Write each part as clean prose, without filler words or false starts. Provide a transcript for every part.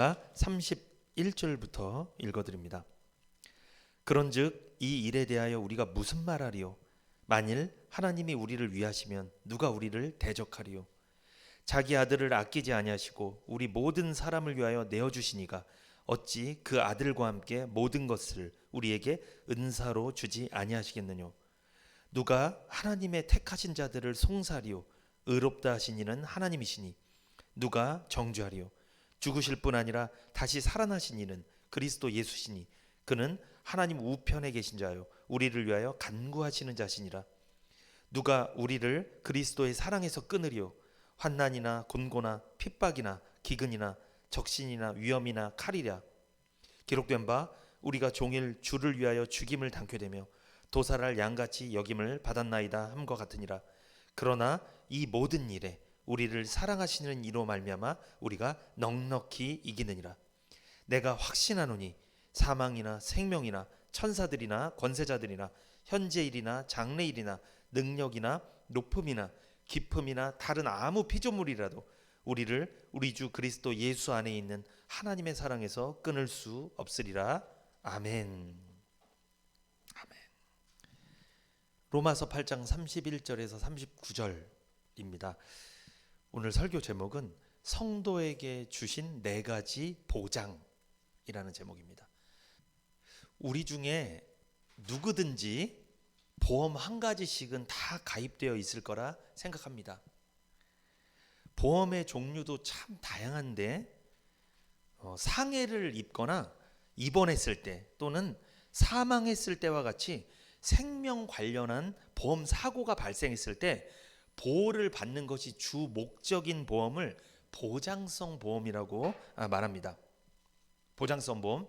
31절부터 읽어드립니다. 그런즉 이 일에 대하여 우리가 무슨 말하리요? 만일 하나님이 우리를 위하시면 누가 우리를 대적하리요? 자기 아들을 아끼지 아니하시고 우리 모든 사람을 위하여 내어주시니가 어찌 그 아들과 함께 모든 것을 우리에게 은사로 주지 아니하시겠느뇨? 누가 하나님의 택하신 자들을 송사리요? 의롭다 하신 이는 하나님이시니 누가 정죄하리요? 죽으실 뿐 아니라 다시 살아나신 이는 그리스도 예수시니 그는 하나님 우편에 계신 자요 우리를 위하여 간구하시는 자시니라. 누가 우리를 그리스도의 사랑에서 끊으리요? 환난이나 곤고나 핍박이나 기근이나 적신이나 위험이나 칼이랴. 기록된 바 우리가 종일 주를 위하여 죽임을 당케 되며 도살할 양같이 여김을 받았나이다 함과 같으니라. 그러나 이 모든 일에 우리를 사랑하시는 이로 말미암아 우리가 넉넉히 이기느니라. 내가 확신하노니 사망이나 생명이나 천사들이나 권세자들이나 현재일이나 장래일이나 능력이나 높음이나 깊음이나 다른 아무 피조물이라도 우리를 우리 주 그리스도 예수 안에 있는 하나님의 사랑에서 끊을 수 없으리라. 아멘. 아멘. 로마서 8장 31절에서 39절입니다. 오늘 설교 제목은 성도에게 주신 4가지 보장이라는 제목입니다. 우리 중에 누구든지 보험 한 가지씩은 다 가입되어 있을 거라 생각합니다. 보험의 종류도 참 다양한데 상해를 입거나 입원했을 때 또는 사망했을 때와 같이 생명 관련한 보험 사고가 발생했을 때 보호를 받는 것이 주 목적인 보험을 보장성 보험이라고 말합니다. 보장성 보험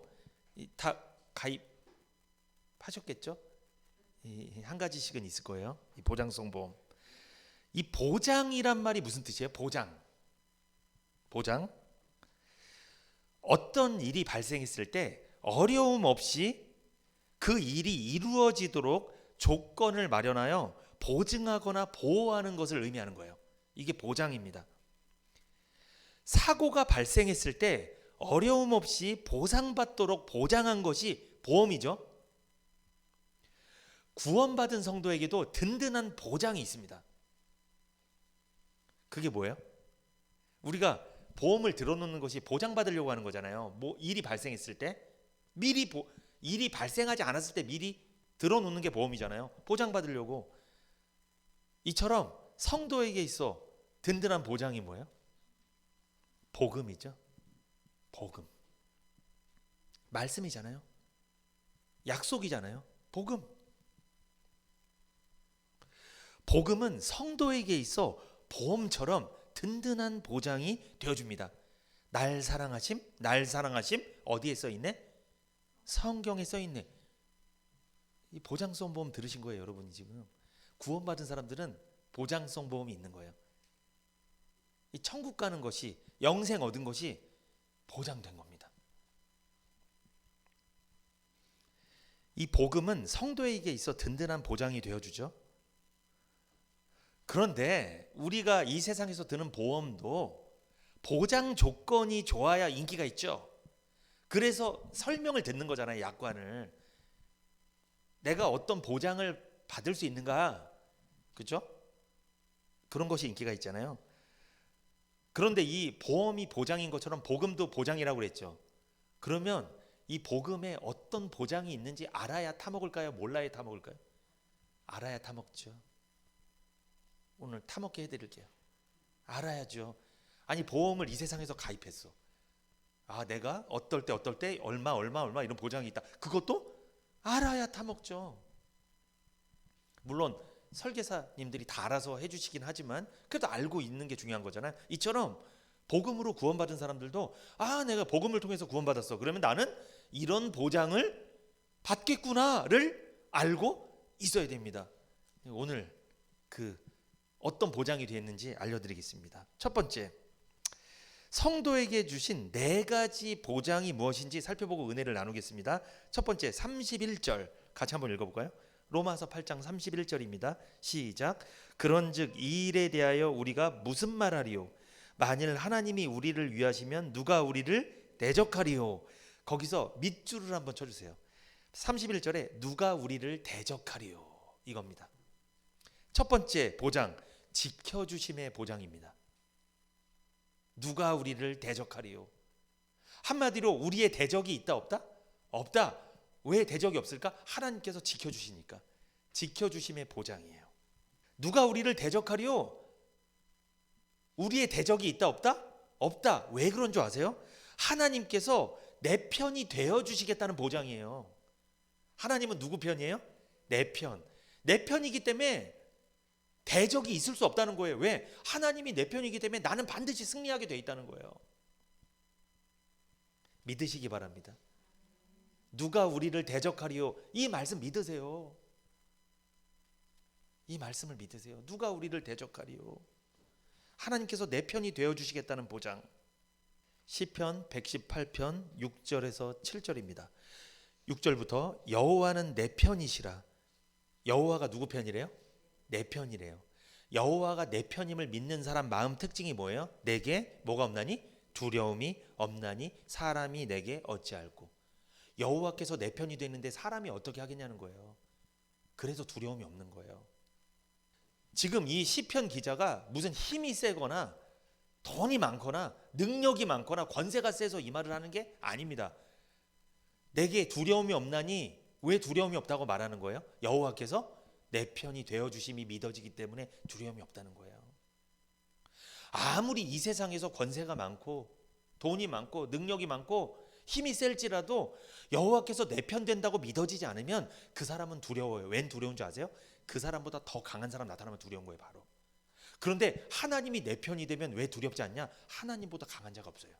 다 가입하셨겠죠? 한 가지씩은 있을 거예요. 이 보장성 보험. 이 보장이란 말이 무슨 뜻이에요? 보장. 어떤 일이 발생했을 때 어려움 없이 그 일이 이루어지도록 조건을 마련하여 보증하거나 보호하는 것을 의미하는 거예요. 이게 보장입니다. 사고가 발생했을 때 어려움 없이 보상받도록 보장한 것이 보험이죠. 구원받은 성도에게도 든든한 보장이 있습니다. 그게 뭐예요? 우리가 보험을 들어놓는 것이 보장받으려고 하는 거잖아요. 뭐 일이 발생했을 때 미리 일이 발생하지 않았을 때 미리 들어놓는 게 보험이잖아요. 보장받으려고. 이처럼 성도에게 있어 든든한 보장이 뭐예요? 복음이죠. 복음. 말씀이잖아요. 약속이잖아요. 복음. 복음은 성도에게 있어 보험처럼 든든한 보장이 되어줍니다. 날 사랑하심 어디에 써있네? 성경에 써있네. 이 보장성 보험 들으신 거예요, 여러분이 지금. 구원받은 사람들은 보장성 보험이 있는 거예요. 이 천국 가는 것이, 영생 얻은 것이 보장된 겁니다. 이 복음은 성도에게 있어 든든한 보장이 되어주죠. 그런데 우리가 이 세상에서 드는 보험도 보장 조건이 좋아야 인기가 있죠. 그래서 설명을 듣는 거잖아요, 약관을. 내가 어떤 보장을 받을 수 있는가, 그죠? 그런 것이 인기가 있잖아요. 그런데 이 보험이 보장인 것처럼 복음도 보장이라고 그랬죠. 그러면 이 복음에 어떤 보장이 있는지 알아야 타먹을까요? 몰라야 타먹을까요? 알아야 타먹죠. 오늘 타먹게 해드릴게요. 알아야죠. 아니, 보험을 이 세상에서 가입했어. 내가 어떨 때 얼마 이런 보장이 있다. 그것도 알아야 타먹죠. 물론 설계사님들이 다 알아서 해주시긴 하지만 그래도 알고 있는 게 중요한 거잖아요. 이처럼 복음으로 구원받은 사람들도 내가 복음을 통해서 구원받았어. 그러면 나는 이런 보장을 받겠구나를 알고 있어야 됩니다. 오늘 어떤 보장이 되었는지 알려드리겠습니다. 첫 번째, 성도에게 주신 4가지 보장이 무엇인지 살펴보고 은혜를 나누겠습니다. 첫 번째, 31절 같이 한번 읽어볼까요? 로마서 8장 31절입니다. 시작. 그런즉 이 일에 대하여 우리가 무슨 말하리요? 만일 하나님이 우리를 위하시면 누가 우리를 대적하리요. 거기서 밑줄을 한번 쳐주세요. 31절에 누가 우리를 대적하리요, 이겁니다. 첫 번째 보장, 지켜주심의 보장입니다. 누가 우리를 대적하리요. 한마디로 우리의 대적이 있다 없다? 없다. 왜 대적이 없을까? 하나님께서 지켜주시니까. 지켜주심의 보장이에요. 누가 우리를 대적하리요? 우리의 대적이 있다 없다? 없다. 왜 그런 줄 아세요? 하나님께서 내 편이 되어주시겠다는 보장이에요. 하나님은 누구 편이에요? 내 편. 내 편이기 때문에 대적이 있을 수 없다는 거예요. 왜? 하나님이 내 편이기 때문에 나는 반드시 승리하게 돼 있다는 거예요. 믿으시기 바랍니다. 누가 우리를 대적하리요? 이 말씀 믿으세요. 이 말씀을 믿으세요. 누가 우리를 대적하리요? 하나님께서 내 편이 되어주시겠다는 보장. 시편 118편 6절에서 7절입니다. 6절부터 여호와는 내 편이시라. 여호와가 누구 편이래요? 내 편이래요. 여호와가 내 편임을 믿는 사람 마음 특징이 뭐예요? 내게 뭐가 없나니? 두려움이 없나니 사람이 내게 어찌할꼬. 여호와께서 내 편이 되는데 사람이 어떻게 하겠냐는 거예요. 그래서 두려움이 없는 거예요. 지금 이 시편 기자가 무슨 힘이 세거나 돈이 많거나 능력이 많거나 권세가 세서 이 말을 하는 게 아닙니다. 내게 두려움이 없나니 왜 두려움이 없다고 말하는 거예요? 여호와께서 내 편이 되어주심이 믿어지기 때문에 두려움이 없다는 거예요. 아무리 이 세상에서 권세가 많고 돈이 많고 능력이 많고 힘이 셀지라도 여호와께서 내 편 된다고 믿어지지 않으면 그 사람은 두려워요. 웬 두려운 줄 아세요? 그 사람보다 더 강한 사람 나타나면 두려운 거예요, 바로. 그런데 하나님이 내 편이 되면 왜 두렵지 않냐? 하나님보다 강한 자가 없어요.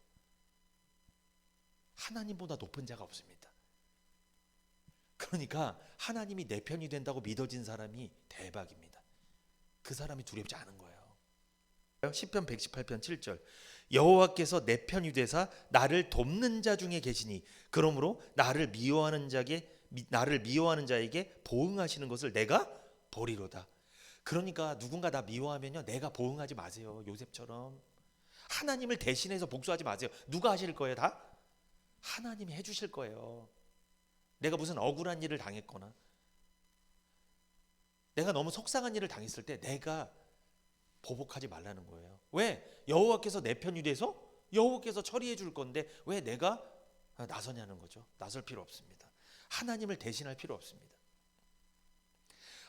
하나님보다 높은 자가 없습니다. 그러니까 하나님이 내 편이 된다고 믿어진 사람이 대박입니다. 그 사람이 두렵지 않은 거예요. 시편 118편 7절. 여호와께서 내 편이 되사 나를 돕는 자 중에 계시니 그러므로 나를 미워하는 자에게 보응하시는 것을 내가 보리로다. 그러니까 누군가 나 미워하면요, 내가 보응하지 마세요. 요셉처럼 하나님을 대신해서 복수하지 마세요. 누가 하실 거예요? 다 하나님이 해주실 거예요. 내가 무슨 억울한 일을 당했거나 내가 너무 속상한 일을 당했을 때 내가 보복하지 말라는 거예요. 왜? 여호와께서 내 편이 돼서 여호와께서 처리해 줄 건데 왜 내가 나서냐는 거죠. 나설 필요 없습니다. 하나님을 대신할 필요 없습니다.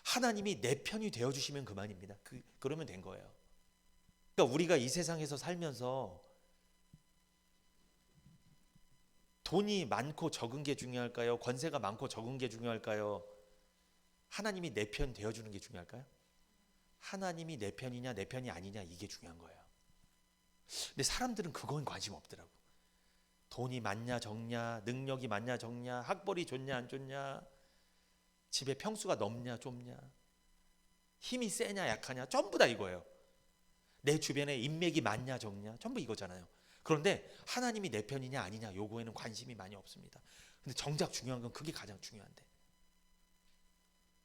하나님이 내 편이 되어주시면 그만입니다. 그러면 된 거예요. 그러니까 우리가 이 세상에서 살면서 돈이 많고 적은 게 중요할까요? 권세가 많고 적은 게 중요할까요? 하나님이 내 편 되어주는 게 중요할까요? 하나님이 내 편이냐 내 편이 아니냐 이게 중요한 거예요. 근데 사람들은 그건 관심 없더라고. 돈이 많냐 적냐, 능력이 많냐 적냐, 학벌이 좋냐 안 좋냐, 집에 평수가 넓냐 좁냐, 힘이 세냐 약하냐, 전부 다 이거예요. 내 주변에 인맥이 많냐 적냐, 전부 이거잖아요. 그런데 하나님이 내 편이냐 아니냐 요거에는 관심이 많이 없습니다. 근데 정작 중요한 건 그게 가장 중요한데,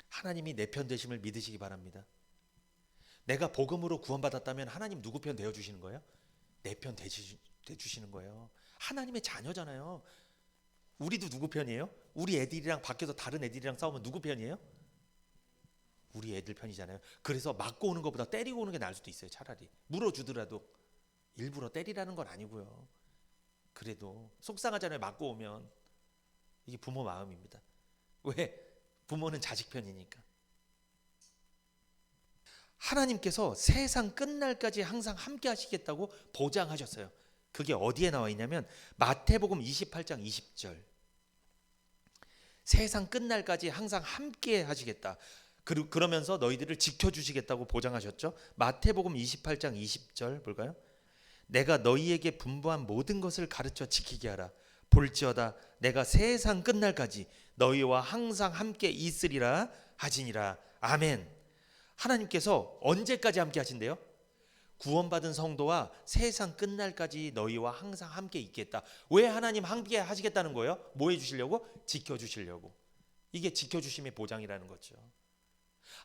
하나님이 내 편 되심을 믿으시기 바랍니다. 내가 복음으로 구원받았다면 하나님 누구 편 되어주시는 거예요? 내 편 되주시는 거예요. 하나님의 자녀잖아요. 우리도 누구 편이에요? 우리 애들이랑 밖에서 다른 애들이랑 싸우면 누구 편이에요? 우리 애들 편이잖아요. 그래서 맞고 오는 것보다 때리고 오는 게 나을 수도 있어요. 차라리 물어주더라도. 일부러 때리라는 건 아니고요. 그래도 속상하잖아요. 맞고 오면. 이게 부모 마음입니다. 왜? 부모는 자식 편이니까. 하나님께서 세상 끝날까지 항상 함께 하시겠다고 보장하셨어요. 그게 어디에 나와 있냐면 마태복음 28장 20절. 세상 끝날까지 항상 함께 하시겠다. 그러면서 너희들을 지켜주시겠다고 보장하셨죠. 마태복음 28장 20절 볼까요? 내가 너희에게 분부한 모든 것을 가르쳐 지키게 하라. 볼지어다 내가 세상 끝날까지 너희와 항상 함께 있으리라 하시니라. 아멘. 하나님께서 언제까지 함께 하신대요? 구원받은 성도와 세상 끝날까지 너희와 항상 함께 있겠다. 왜 하나님 함께 하시겠다는 거예요? 뭐 해주시려고? 지켜주시려고. 이게 지켜주심의 보장이라는 거죠.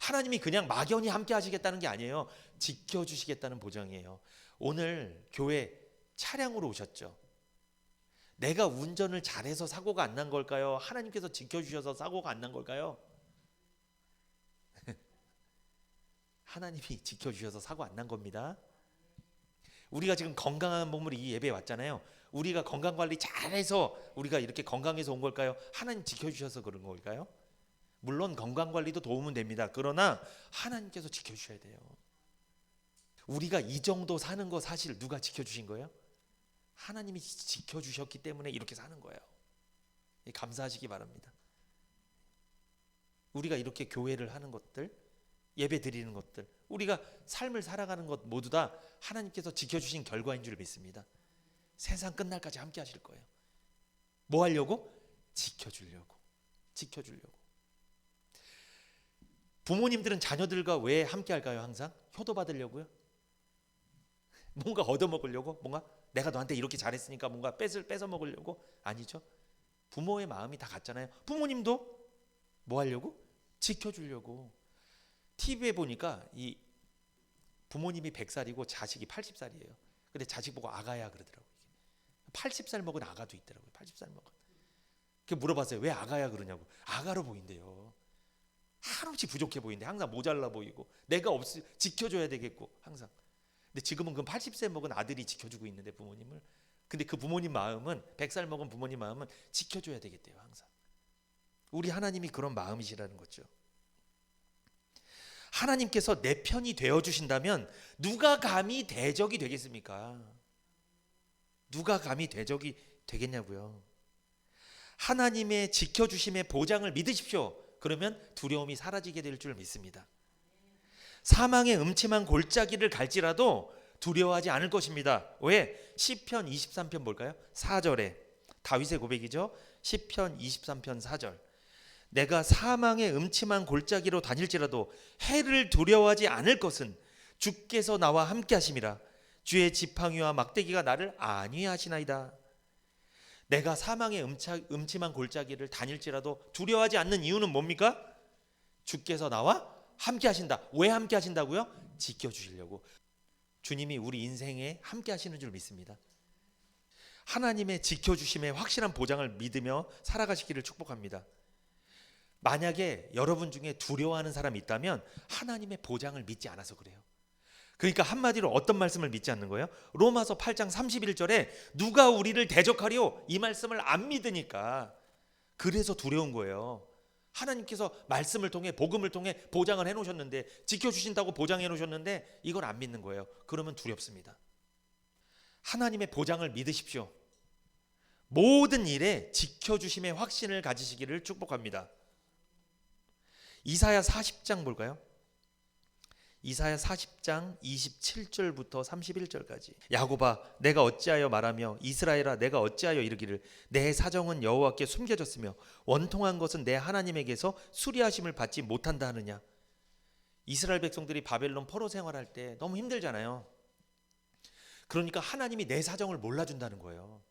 하나님이 그냥 막연히 함께 하시겠다는 게 아니에요. 지켜주시겠다는 보장이에요. 오늘 교회 차량으로 오셨죠. 내가 운전을 잘해서 사고가 안 난 걸까요? 하나님께서 지켜주셔서 사고가 안 난 걸까요? 하나님이 지켜주셔서 사고 안 난 겁니다. 우리가 지금 건강한 몸으로 이 예배에 왔잖아요. 우리가 건강관리 잘해서 우리가 이렇게 건강해서 온 걸까요? 하나님 지켜주셔서 그런 걸까요? 물론 건강관리도 도움은 됩니다. 그러나 하나님께서 지켜주셔야 돼요. 우리가 이 정도 사는 거 사실 누가 지켜주신 거예요? 하나님이 지켜주셨기 때문에 이렇게 사는 거예요. 감사하시기 바랍니다. 우리가 이렇게 교회를 하는 것들, 예배 드리는 것들, 우리가 삶을 살아가는 것 모두 다 하나님께서 지켜주신 결과인 줄 믿습니다. 세상 끝날까지 함께 하실 거예요. 뭐 하려고? 지켜주려고. 부모님들은 자녀들과 왜 함께 할까요? 항상 효도받으려고요? 뭔가 얻어먹으려고? 뭔가 내가 너한테 이렇게 잘했으니까 뭔가 뺏어 먹으려고? 아니죠. 부모의 마음이 다 같잖아요. 부모님도 뭐 하려고? 지켜주려고. TV에 보니까 이 부모님이 100살이고 자식이 80살이에요. 근데 자식 보고 아가야 그러더라고요. 80살 먹은 아가도 있더라고요. 80살 먹은. 그 물어봤어요. 왜 아가야 그러냐고. 아가로 보인대요. 한없이 부족해 보이는데 항상 모자라 보이고 내가 지켜줘야 되겠고 항상. 근데 지금은 그 80세 먹은 아들이 지켜주고 있는데 부모님을. 근데 그 부모님 마음은 100살 먹은 부모님 마음은 지켜줘야 되겠대요. 항상. 우리 하나님이 그런 마음이시라는 거죠. 하나님께서 내 편이 되어주신다면 누가 감히 대적이 되겠습니까? 누가 감히 대적이 되겠냐고요. 하나님의 지켜주심의 보장을 믿으십시오. 그러면 두려움이 사라지게 될 줄 믿습니다. 사망의 음침한 골짜기를 갈지라도 두려워하지 않을 것입니다. 왜? 시편 23편 볼까요? 4절에 다윗의 고백이죠. 시편 23편 4절. 내가 사망의 음침한 골짜기로 다닐지라도 해를 두려워하지 않을 것은 주께서 나와 함께 하심이라. 주의 지팡이와 막대기가 나를 안위하시나이다. 내가 사망의 음침한 골짜기를 다닐지라도 두려워하지 않는 이유는 뭡니까? 주께서 나와 함께 하신다. 왜 함께 하신다고요? 지켜주시려고. 주님이 우리 인생에 함께 하시는 줄 믿습니다. 하나님의 지켜주심의 확실한 보장을 믿으며 살아가시기를 축복합니다. 만약에 여러분 중에 두려워하는 사람이 있다면 하나님의 보장을 믿지 않아서 그래요. 그러니까 한마디로 어떤 말씀을 믿지 않는 거예요? 로마서 8장 31절에 누가 우리를 대적하리요? 이 말씀을 안 믿으니까 그래서 두려운 거예요. 하나님께서 말씀을 통해 복음을 통해 보장을 해놓으셨는데 지켜주신다고 보장해 놓으셨는데 이걸 안 믿는 거예요. 그러면 두렵습니다. 하나님의 보장을 믿으십시오. 모든 일에 지켜주심의 확신을 가지시기를 축복합니다. 이사야 40장 볼까요? 이사야 40장 27절부터 31절까지. 야곱아 내가 어찌하여 말하며 이스라엘아 내가 어찌하여 이르기를 내 사정은 여호와께 숨겨졌으며 원통한 것은 내 하나님에게서 수리하심을 받지 못한다 하느냐. 이스라엘 백성들이 바벨론 포로 생활할 때 너무 힘들잖아요. 그러니까 하나님이 내 사정을 몰라준다는 거예요.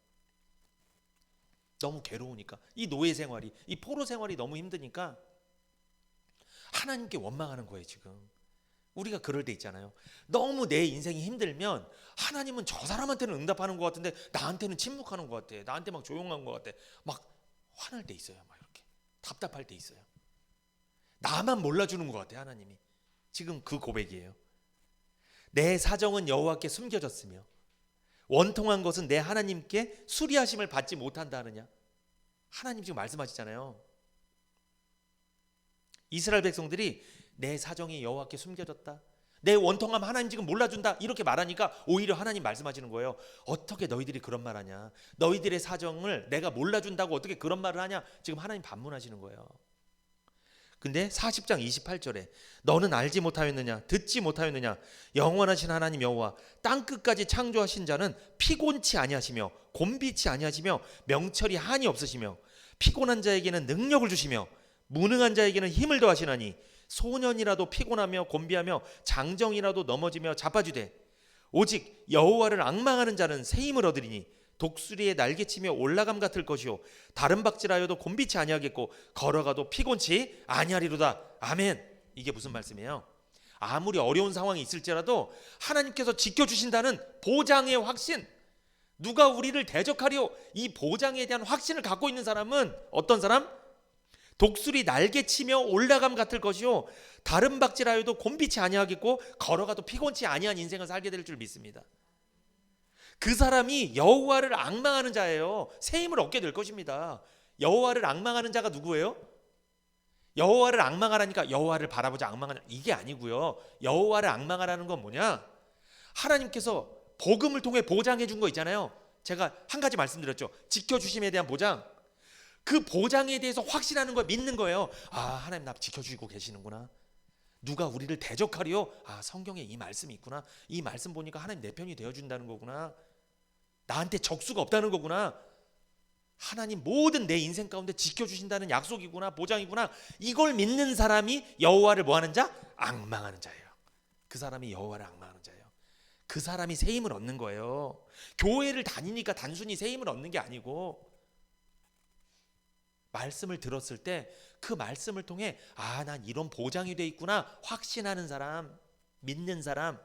너무 괴로우니까. 이 노예 생활이, 이 포로 생활이 너무 힘드니까 하나님께 원망하는 거예요. 지금 우리가 그럴 때 있잖아요. 너무 내 인생이 힘들면 하나님은 저 사람한테는 응답하는 것 같은데 나한테는 침묵하는 것 같아. 나한테 막 조용한 것 같아. 막 화날 때 있어요. 막 이렇게 답답할 때 있어요. 나만 몰라주는 것 같아. 하나님이. 지금 그 고백이에요. 내 사정은 여호와께 숨겨졌으며 원통한 것은 내 하나님께 수리하심을 받지 못한다 하느냐. 하나님 지금 말씀하시잖아요. 이스라엘 백성들이 내 사정이 여호와께 숨겨졌다, 내 원통함 하나님 지금 몰라준다 이렇게 말하니까 오히려 하나님 말씀하시는 거예요. 어떻게 너희들이 그런 말 하냐. 너희들의 사정을 내가 몰라준다고 어떻게 그런 말을 하냐. 지금 하나님 반문하시는 거예요. 근데 40장 28절에 너는 알지 못하였느냐 듣지 못하였느냐 영원하신 하나님 여호와 땅끝까지 창조하신 자는 피곤치 아니하시며 곤비치 아니하시며 명철이 한이 없으시며 피곤한 자에게는 능력을 주시며 무능한 자에게는 힘을 더하시나니 소년이라도 피곤하며 곤비하며 장정이라도 넘어지며 자빠지되 오직 여호와를 앙망하는 자는 새 힘을 얻으리니 독수리의 날개치며 올라감 같을 것이요 다른 박질하여도 곤비치 아니하겠고 걸어가도 피곤치 아니하리로다. 아멘. 이게 무슨 말씀이에요? 아무리 어려운 상황이 있을지라도 하나님께서 지켜주신다는 보장의 확신, 누가 우리를 대적하리요? 이 보장에 대한 확신을 갖고 있는 사람은 어떤 사람? 독수리 날개치며 올라감 같을 것이요 다른 박질하여도 곤비치 아니하겠고 걸어가도 피곤치 아니한 인생을 살게 될 줄 믿습니다. 그 사람이 여호와를 앙망하는 자예요. 새 힘을 얻게 될 것입니다. 여호와를 앙망하는 자가 누구예요? 여호와를 앙망하라니까 여호와를 바라보자 앙망하냐 이게 아니고요. 여호와를 앙망하라는 건 뭐냐? 하나님께서 복음을 통해 보장해 준 거 있잖아요. 제가 한 가지 말씀드렸죠. 지켜주심에 대한 보장. 그 보장에 대해서 확신하는 거 믿는 거예요. 아, 하나님 나 지켜주고 계시는구나. 누가 우리를 대적하리요? 아, 성경에 이 말씀이 있구나. 이 말씀 보니까 하나님 내 편이 되어준다는 거구나. 나한테 적수가 없다는 거구나. 하나님 모든 내 인생 가운데 지켜주신다는 약속이구나, 보장이구나. 이걸 믿는 사람이 여호와를 뭐하는 자? 앙망하는 자예요. 그 사람이 여호와를 앙망하는 자예요. 그 사람이 새 힘을 얻는 거예요. 교회를 다니니까 단순히 새 힘을 얻는 게 아니고 말씀을 들었을 때 그 말씀을 통해 아, 난 이런 보장이 돼 있구나 확신하는 사람, 믿는 사람,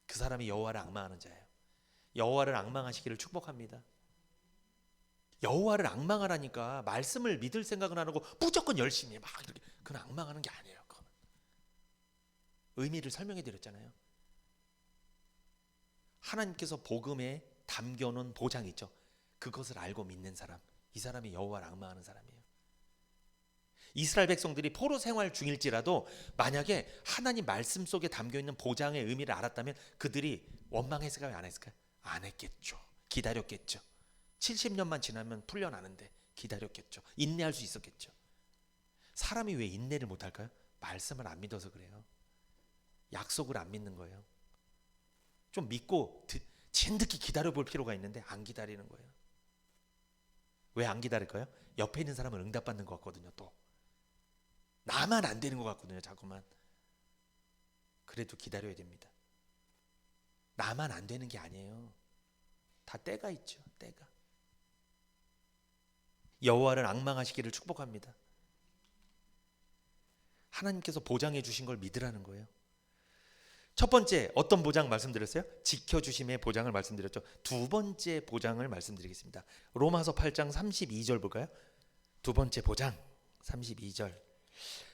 그 사람이 여호와를 앙망하는 자예요. 여호와를 앙망하시기를 축복합니다. 여호와를 앙망하라니까 말씀을 믿을 생각은 안 하고 무조건 열심히 막 이렇게 그건 앙망하는 게 아니에요. 그건. 의미를 설명해 드렸잖아요. 하나님께서 복음에 담겨놓은 보장이 있죠. 그것을 알고 믿는 사람, 이 사람이 여호와를 앙망하는 사람이에요. 이스라엘 백성들이 포로 생활 중일지라도 만약에 하나님 말씀 속에 담겨있는 보장의 의미를 알았다면 그들이 원망했을까요? 안 했을까요? 안 했겠죠. 기다렸겠죠. 70년만 지나면 풀려나는데 기다렸겠죠. 인내할 수 있었겠죠. 사람이 왜 인내를 못할까요? 말씀을 안 믿어서 그래요. 약속을 안 믿는 거예요. 좀 믿고 진득히 기다려볼 필요가 있는데 안 기다리는 거예요. 왜 안 기다릴까요? 옆에 있는 사람은 응답받는 것 같거든요. 또 나만 안 되는 것 같거든요. 자꾸만. 그래도 기다려야 됩니다. 나만 안 되는 게 아니에요. 다 때가 있죠. 때가. 여호와를 앙망하시기를 축복합니다. 하나님께서 보장해 주신 걸 믿으라는 거예요. 첫 번째 어떤 보장 말씀드렸어요? 지켜주심의 보장을 말씀드렸죠. 두 번째 보장을 말씀드리겠습니다. 로마서 8장 32절 볼까요? 두 번째 보장 32절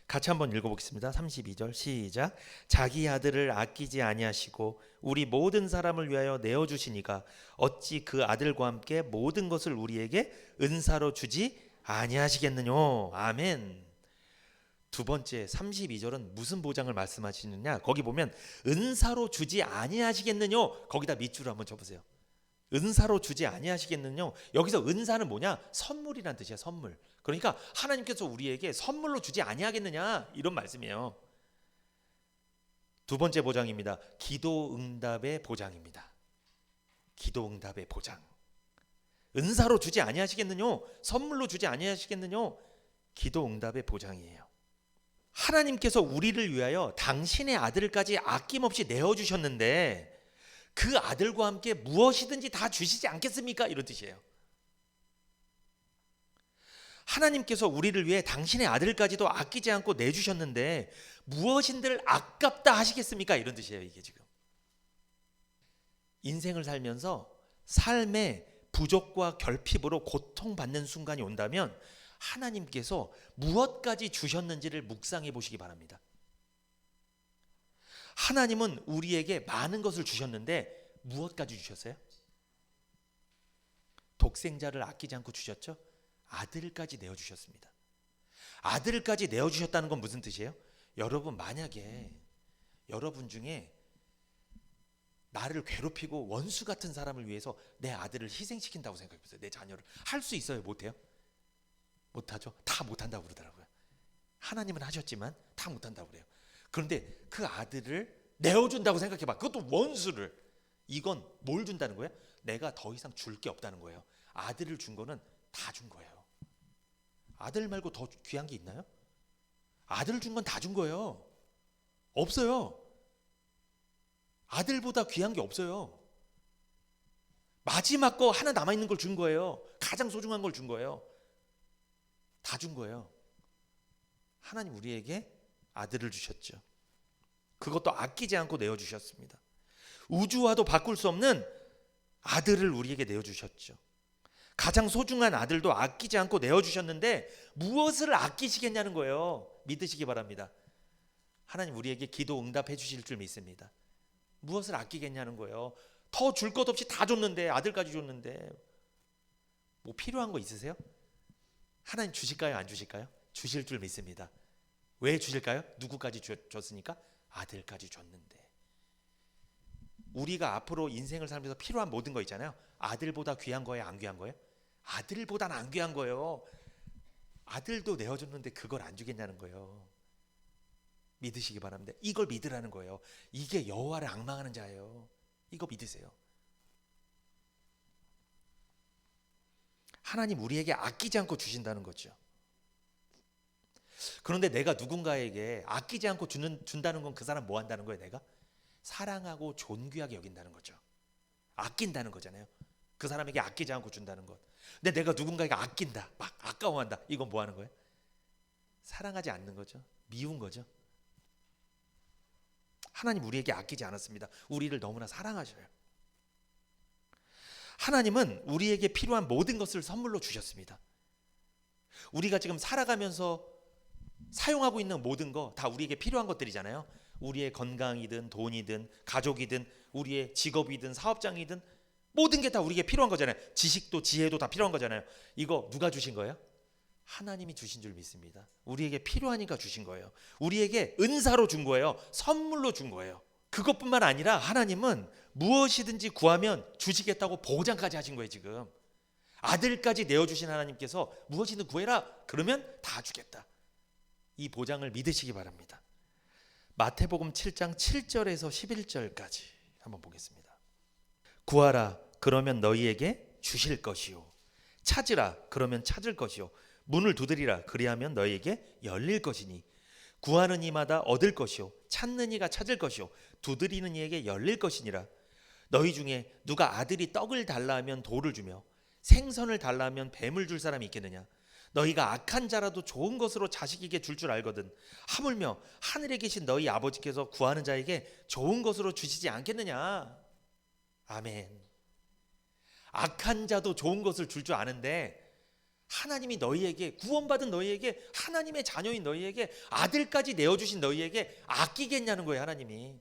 같이 한번 읽어보겠습니다. 32절 시작. 자기 아들을 아끼지 아니하시고 우리 모든 사람을 위하여 내어주시니가 어찌 그 아들과 함께 모든 것을 우리에게 은사로 주지 아니하시겠느뇨. 아멘. 두 번째 32절은 무슨 보장을 말씀하시느냐? 거기 보면 은사로 주지 아니하시겠느뇨. 거기다 밑줄을 한번 쳐보세요. 은사로 주지 아니하시겠느뇨. 여기서 은사는 뭐냐? 선물이란 뜻이야. 선물. 그러니까 하나님께서 우리에게 선물로 주지 아니하겠느냐 이런 말씀이에요. 두 번째 보장입니다. 기도 응답의 보장입니다. 기도 응답의 보장. 은사로 주지 아니하시겠느뇨. 선물로 주지 아니하시겠느뇨. 기도 응답의 보장이에요. 하나님께서 우리를 위하여 당신의 아들까지 아낌없이 내어주셨는데 그 아들과 함께 무엇이든지 다 주시지 않겠습니까? 이런 뜻이에요. 하나님께서 우리를 위해 당신의 아들까지도 아끼지 않고 내주셨는데 무엇인들 아깝다 하시겠습니까? 이런 뜻이에요. 이게 지금 인생을 살면서 삶의 부족과 결핍으로 고통받는 순간이 온다면 하나님께서 무엇까지 주셨는지를 묵상해 보시기 바랍니다. 하나님은 우리에게 많은 것을 주셨는데 무엇까지 주셨어요? 독생자를 아끼지 않고 주셨죠? 아들까지 내어주셨습니다. 아들까지 내어주셨다는 건 무슨 뜻이에요? 여러분 만약에 여러분 중에 나를 괴롭히고 원수 같은 사람을 위해서 내 아들을 희생시킨다고 생각해 보세요. 내 자녀를. 할 수 있어요? 못해요? 못하죠? 다 못한다고 그러더라고요. 하나님은 하셨지만 다 못한다고 그래요. 그런데 그 아들을 내어준다고 생각해봐. 그것도 원수를. 이건 뭘 준다는 거예요? 내가 더 이상 줄 게 없다는 거예요. 아들을 준 거는 다 준 거예요. 아들 말고 더 귀한 게 있나요? 아들 준 건 다 준 거예요. 없어요. 아들보다 귀한 게 없어요. 마지막 거 하나 남아있는 걸 준 거예요. 가장 소중한 걸 준 거예요. 다 준 거예요. 하나님 우리에게 아들을 주셨죠. 그것도 아끼지 않고 내어주셨습니다. 우주와도 바꿀 수 없는 아들을 우리에게 내어주셨죠. 가장 소중한 아들도 아끼지 않고 내어주셨는데 무엇을 아끼시겠냐는 거예요. 믿으시기 바랍니다. 하나님 우리에게 기도 응답해 주실 줄 믿습니다. 무엇을 아끼겠냐는 거예요. 더 줄 것 없이 다 줬는데, 아들까지 줬는데 뭐 필요한 거 있으세요? 하나님 주실까요? 안 주실까요? 주실 줄 믿습니다. 왜 주실까요? 누구까지 줬으니까? 아들까지 줬는데. 우리가 앞으로 인생을 살면서 필요한 모든 거 있잖아요. 아들보다 귀한 거예요? 안 귀한 거예요? 아들보다는 안 귀한 거예요. 아들도 내어줬는데 그걸 안 주겠냐는 거예요. 믿으시기 바랍니다. 이걸 믿으라는 거예요. 이게 여호와를 앙망하는 자예요. 이거 믿으세요. 하나님 우리에게 아끼지 않고 주신다는 거죠. 그런데 내가 누군가에게 아끼지 않고 준다는 건 그 사람 뭐 한다는 거예요? 내가 사랑하고 존귀하게 여긴다는 거죠. 아낀다는 거잖아요. 그 사람에게 아끼지 않고 준다는 것. 근데 내가 누군가에게 아낀다, 막 아까워한다, 이건 뭐 하는 거예요? 사랑하지 않는 거죠. 미운 거죠. 하나님 우리에게 아끼지 않았습니다. 우리를 너무나 사랑하셔요. 하나님은 우리에게 필요한 모든 것을 선물로 주셨습니다. 우리가 지금 살아가면서 사용하고 있는 모든 거 다 우리에게 필요한 것들이잖아요. 우리의 건강이든 돈이든 가족이든 우리의 직업이든 사업장이든 모든 게 다 우리에게 필요한 거잖아요. 지식도 지혜도 다 필요한 거잖아요. 이거 누가 주신 거예요? 하나님이 주신 줄 믿습니다. 우리에게 필요하니까 주신 거예요. 우리에게 은사로 준 거예요. 선물로 준 거예요. 그것뿐만 아니라 하나님은 무엇이든지 구하면 주시겠다고 보장까지 하신 거예요. 지금 아들까지 내어주신 하나님께서 무엇이든 구해라 그러면 다 주겠다. 이 보장을 믿으시기 바랍니다. 마태복음 7장 7절에서 11절까지 한번 보겠습니다. 구하라 그러면 너희에게 주실 것이요 찾으라 그러면 찾을 것이요 문을 두드리라 그리하면 너희에게 열릴 것이니 구하는 이마다 얻을 것이요 찾는 이가 찾을 것이요 두드리는 이에게 열릴 것이니라. 너희 중에 누가 아들이 떡을 달라 하면 돌을 주며 생선을 달라 하면 뱀을 줄 사람이 있겠느냐. 너희가 악한 자라도 좋은 것으로 자식에게 줄 알거든 하물며 하늘에 계신 너희 아버지께서 구하는 자에게 좋은 것으로 주시지 않겠느냐. 아멘. 악한 자도 좋은 것을 줄 아는데 하나님이 너희에게 구원받은 너희에게 하나님의 자녀인 너희에게 아들까지 내어주신 너희에게 아끼겠냐는 거예요. 하나님이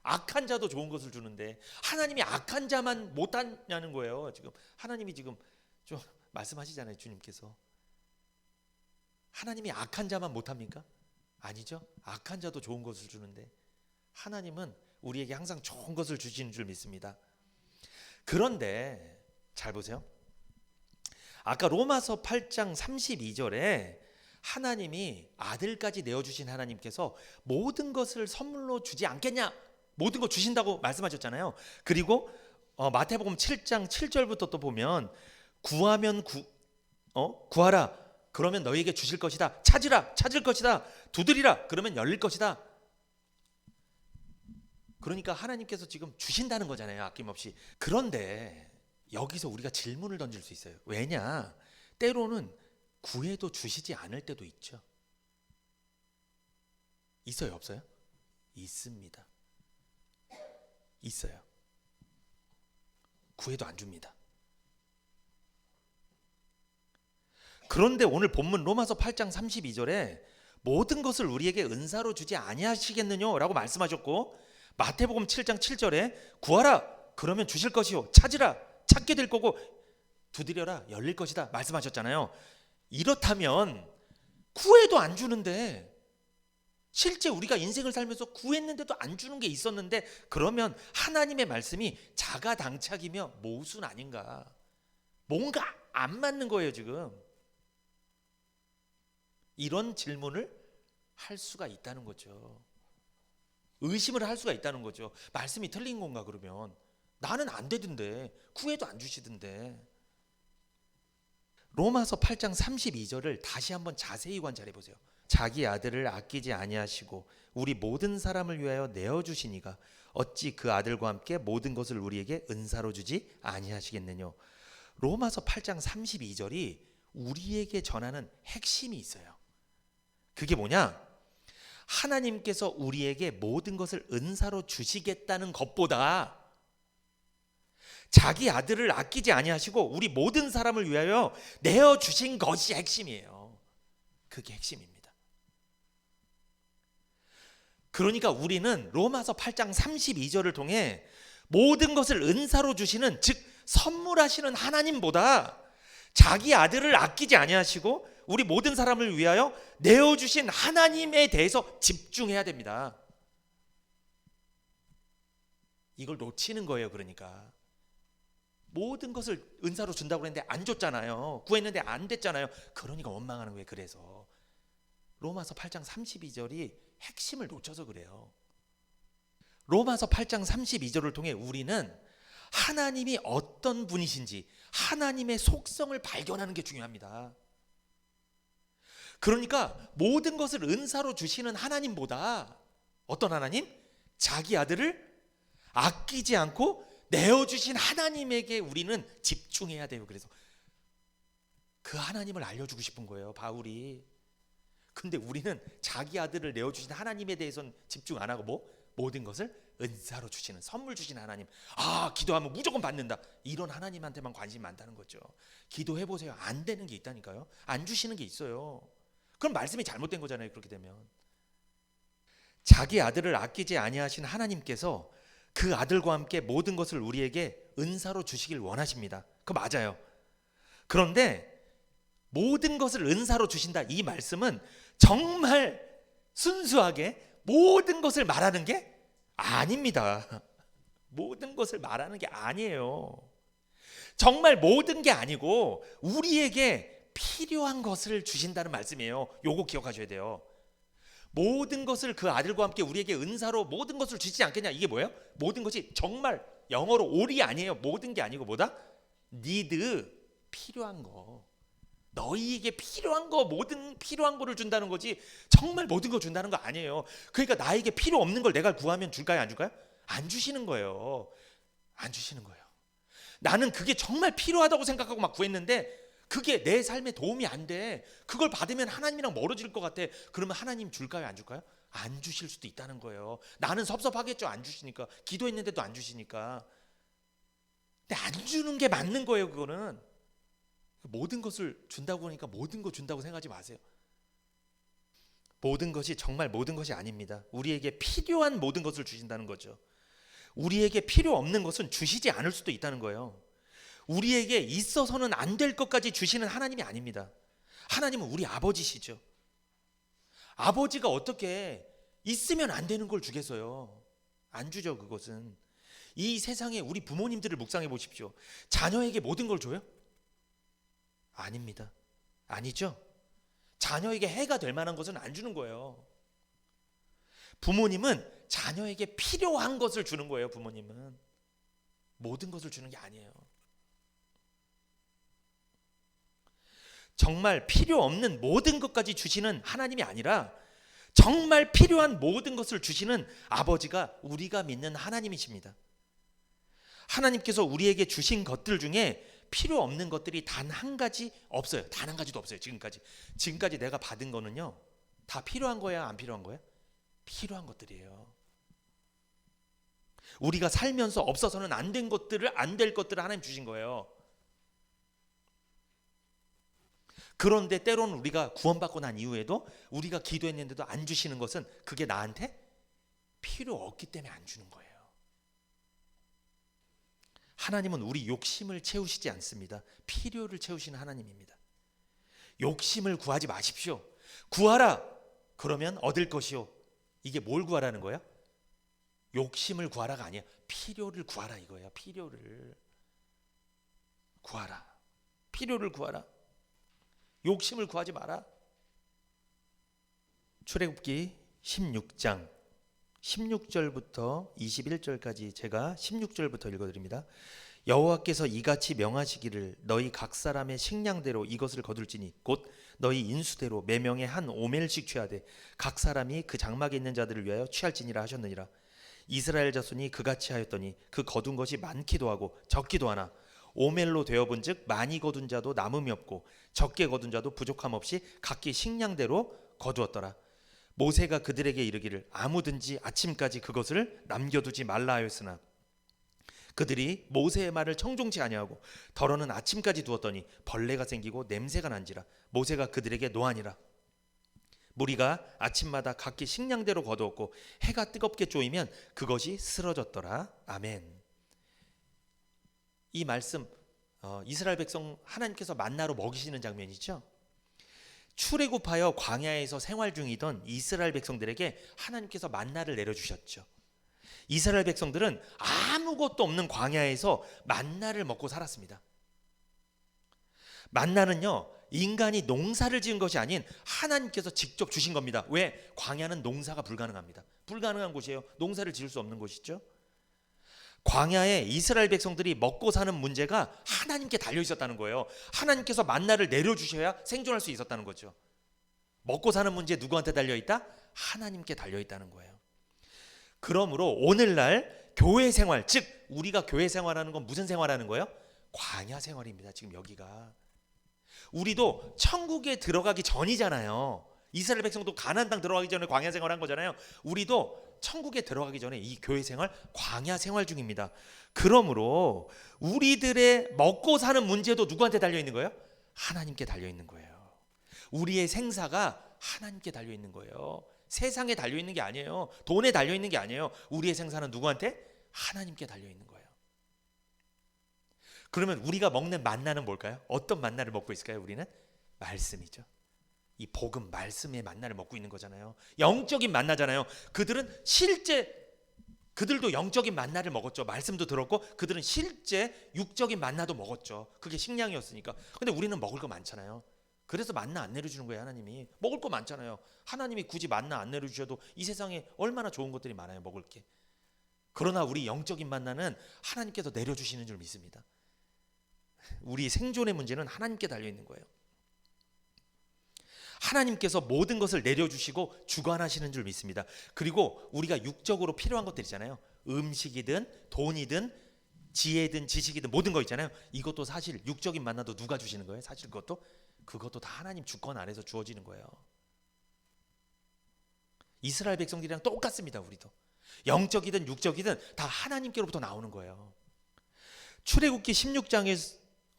악한 자도 좋은 것을 주는데 하나님이 악한 자만 못하냐는 거예요. 지금 하나님이 지금 좀 말씀하시잖아요. 주님께서 하나님이 악한 자만 못합니까? 아니죠. 악한 자도 좋은 것을 주는데 하나님은 우리에게 항상 좋은 것을 주시는 줄 믿습니다. 그런데 잘 보세요. 아까 로마서 8장 32절에 하나님이 아들까지 내어주신 하나님께서 모든 것을 선물로 주지 않겠냐, 모든 거 주신다고 말씀하셨잖아요. 그리고 마태복음 7장 7절부터 또 보면 구하면 구하라 그러면 너희에게 주실 것이다. 찾으라 찾을 것이다. 두드리라 그러면 열릴 것이다. 그러니까 하나님께서 지금 주신다는 거잖아요. 아낌없이. 그런데 여기서 우리가 질문을 던질 수 있어요. 왜냐? 때로는 구해도 주시지 않을 때도 있죠. 있어요? 없어요? 있습니다. 있어요. 구해도 안 줍니다. 그런데 오늘 본문 로마서 8장 32절에 모든 것을 우리에게 은사로 주지 아니하시겠느냐 라고 말씀하셨고, 마태복음 7장 7절에 구하라 그러면 주실 것이요 찾으라 찾게 될 거고 두드려라 열릴 것이다 말씀하셨잖아요. 이렇다면 구해도 안 주는데, 실제 우리가 인생을 살면서 구했는데도 안 주는 게 있었는데, 그러면 하나님의 말씀이 자가당착이며 모순 아닌가? 뭔가 안 맞는 거예요 지금. 이런 질문을 할 수가 있다는 거죠. 의심을 할 수가 있다는 거죠. 말씀이 틀린 건가 그러면? 나는 안 되던데 구해도 안 주시던데. 로마서 8장 32절을 다시 한번 자세히 관찰해 보세요. 자기 아들을 아끼지 아니하시고 우리 모든 사람을 위하여 내어주시니가 어찌 그 아들과 함께 모든 것을 우리에게 은사로 주지 아니하시겠느냐. 로마서 8장 32절이 우리에게 전하는 핵심이 있어요. 그게 뭐냐? 하나님께서 우리에게 모든 것을 은사로 주시겠다는 것보다 자기 아들을 아끼지 아니하시고 우리 모든 사람을 위하여 내어 주신 것이 핵심이에요. 그게 핵심입니다. 그러니까 우리는 로마서 8장 32절을 통해 모든 것을 은사로 주시는, 즉 선물하시는 하나님보다 자기 아들을 아끼지 아니하시고 우리 모든 사람을 위하여 내어 주신 하나님에 대해서 집중해야 됩니다. 이걸 놓치는 거예요. 그러니까 모든 것을 은사로 준다고 했는데 안 줬잖아요. 구했는데 안 됐잖아요. 그러니까 원망하는 거예요. 그래서 로마서 8장 32절이 핵심을 놓쳐서 그래요. 로마서 8장 32절을 통해 우리는 하나님이 어떤 분이신지, 하나님의 속성을 발견하는 게 중요합니다. 그러니까 모든 것을 은사로 주시는 하나님보다 어떤 하나님? 자기 아들을 아끼지 않고 내어주신 하나님에게 우리는 집중해야 돼요. 그래서 그 하나님을 알려주고 싶은 거예요, 바울이. 근데 우리는 자기 아들을 내어주신 하나님에 대해서는 집중 안 하고 모든 것을 은사로 주시는, 선물 주시는 하나님. 기도하면 무조건 받는다, 이런 하나님한테만 관심이 많다는 거죠. 기도해보세요. 안 되는 게 있다니까요. 안 주시는 게 있어요. 그럼 말씀이 잘못된 거잖아요. 그렇게 되면 자기 아들을 아끼지 아니하신 하나님께서 그 아들과 함께 모든 것을 우리에게 은사로 주시길 원하십니다. 그거 맞아요. 그런데 모든 것을 은사로 주신다, 이 말씀은 정말 순수하게 모든 것을 말하는 게 아닙니다. 모든 것을 말하는 게 아니에요. 정말 모든 게 아니고 우리에게 필요한 것을 주신다는 말씀이에요. 요거 기억하셔야 돼요. 모든 것을 그 아들과 함께 우리에게 은사로 모든 것을 주시지 않겠냐, 이게 뭐예요? 모든 것이 정말 영어로 all이 아니에요. 모든 게 아니고 뭐다? need, 필요한 거. 너희에게 필요한 거, 모든 필요한 거를 준다는 거지 정말 모든 거 준다는 거 아니에요. 그러니까 나에게 필요 없는 걸 내가 구하면 줄까요, 안 줄까요? 안 주시는 거예요. 안 주시는 거예요. 나는 그게 정말 필요하다고 생각하고 막 구했는데 그게 내 삶에 도움이 안 돼. 그걸 받으면 하나님이랑 멀어질 것 같아. 그러면 하나님 줄까요, 안 줄까요? 안 주실 수도 있다는 거예요. 나는 섭섭하겠죠, 안 주시니까. 기도했는데도 안 주시니까. 근데 안 주는 게 맞는 거예요. 그거는 모든 것을 준다고 하니까 모든 거 준다고 생각하지 마세요. 모든 것이 정말 모든 것이 아닙니다. 우리에게 필요한 모든 것을 주신다는 거죠. 우리에게 필요 없는 것은 주시지 않을 수도 있다는 거예요. 우리에게 있어서는 안 될 것까지 주시는 하나님이 아닙니다. 하나님은 우리 아버지시죠. 아버지가 어떻게 있으면 안 되는 걸 주겠어요? 안 주죠. 그것은 이 세상에 우리 부모님들을 묵상해 보십시오. 자녀에게 모든 걸 줘요? 아닙니다. 아니죠. 자녀에게 해가 될 만한 것은 안 주는 거예요. 부모님은 자녀에게 필요한 것을 주는 거예요. 부모님은 모든 것을 주는 게 아니에요. 정말 필요 없는 모든 것까지 주시는 하나님이 아니라 정말 필요한 모든 것을 주시는 아버지가 우리가 믿는 하나님이십니다. 하나님께서 우리에게 주신 것들 중에 필요 없는 것들이 단 한 가지 없어요. 단 한 가지도 없어요. 지금까지 내가 받은 거는요, 다 필요한 거야, 안 필요한 거야? 필요한 것들이에요. 우리가 살면서 없어서는 안 된 것들을, 안 될 것들을 하나님 주신 거예요. 그런데 때로는 우리가 구원받고 난 이후에도 우리가 기도했는데도 안 주시는 것은 그게 나한테 필요 없기 때문에 안 주는 거예요. 하나님은 우리 욕심을 채우시지 않습니다. 필요를 채우시는 하나님입니다. 욕심을 구하지 마십시오. 구하라, 그러면 얻을 것이요. 이게 뭘 구하라는 거야? 욕심을 구하라가 아니야. 필요를 구하라 이거야. 필요를 구하라. 필요를 구하라. 욕심을 구하지 마라. 출애굽기 16장 16절부터 21절까지 제가 16절부터 읽어드립니다. 여호와께서 이같이 명하시기를 너희 각 사람의 식량대로 이것을 거둘지니 곧 너희 인수대로 매명에 한 오멜씩 취하되 각 사람이 그 장막에 있는 자들을 위하여 취할지니라 하셨느니라. 이스라엘 자손이 그같이 하였더니 그 거둔 것이 많기도 하고 적기도 하나 오멜로 되어본즉 많이 거둔 자도 남음이 없고 적게 거둔 자도 부족함 없이 각기 식량대로 거두었더라. 모세가 그들에게 이르기를 아무든지 아침까지 그것을 남겨두지 말라 하였으나 그들이 모세의 말을 청종치 아니하고 더러는 아침까지 두었더니 벌레가 생기고 냄새가 난지라. 모세가 그들에게 노하니라. 무리가 아침마다 각기 식량대로 거두었고 해가 뜨겁게 쪼이면 그것이 쓰러졌더라. 아멘. 이 말씀 이스라엘 백성 하나님께서 만나로 먹이시는 장면이죠. 출애굽하여 광야에서 생활 중이던 이스라엘 백성들에게 하나님께서 만나를 내려주셨죠. 이스라엘 백성들은 아무것도 없는 광야에서 만나를 먹고 살았습니다. 만나는요, 인간이 농사를 지은 것이 아닌 하나님께서 직접 주신 겁니다. 왜? 광야는 농사가 불가능합니다. 불가능한 곳이에요. 농사를 지을 수 없는 곳이죠. 광야에 이스라엘 백성들이 먹고 사는 문제가 하나님께 달려 있었다는 거예요. 하나님께서 만나를 내려주셔야 생존할 수 있었다는 거죠. 먹고 사는 문제 누구한테 달려 있다? 하나님께 달려 있다는 거예요. 그러므로 오늘날 교회 생활, 즉 우리가 교회 생활하는 건 무슨 생활하는 거예요? 광야 생활입니다. 지금 여기가 우리도 천국에 들어가기 전이잖아요. 이스라엘 백성도 가나안 땅 들어가기 전에 광야 생활한 거잖아요. 우리도 천국에 들어가기 전에 이 교회 생활, 광야 생활 중입니다. 그러므로 우리들의 먹고 사는 문제도 누구한테 달려 있는 거예요? 하나님께 달려 있는 거예요. 우리의 생사가 하나님께 달려 있는 거예요. 세상에 달려 있는 게 아니에요. 돈에 달려 있는 게 아니에요. 우리의 생사는 누구한테? 하나님께 달려 있는 거예요. 그러면 우리가 먹는 만나는 뭘까요? 어떤 만나를 먹고 있을까요? 우리는 말씀이죠. 이 복음 말씀의 만나를 먹고 있는 거잖아요. 영적인 만나잖아요. 그들도 영적인 만나를 먹었죠. 말씀도 들었고 그들은 실제 육적인 만나도 먹었죠. 그게 식량이었으니까. 근데 우리는 먹을 거 많잖아요. 그래서 만나 안 내려주는 거예요. 하나님이 먹을 거 많잖아요. 하나님이 굳이 만나 안 내려주셔도 이 세상에 얼마나 좋은 것들이 많아요. 먹을 게. 그러나 우리 영적인 만나는 하나님께서 내려주시는 줄 믿습니다. 우리 생존의 문제는 하나님께 달려있는 거예요. 하나님께서 모든 것을 내려주시고 주관하시는 줄 믿습니다. 그리고 우리가 육적으로 필요한 것들 있잖아요. 음식이든 돈이든 지혜든 지식이든 모든 거 있잖아요. 이것도 사실 육적인 만나도 누가 주시는 거예요? 사실 그것도 다 하나님 주권 아래서 주어지는 거예요. 이스라엘 백성들이랑 똑같습니다. 우리도 영적이든 육적이든 다 하나님께로부터 나오는 거예요. 출애굽기 16장에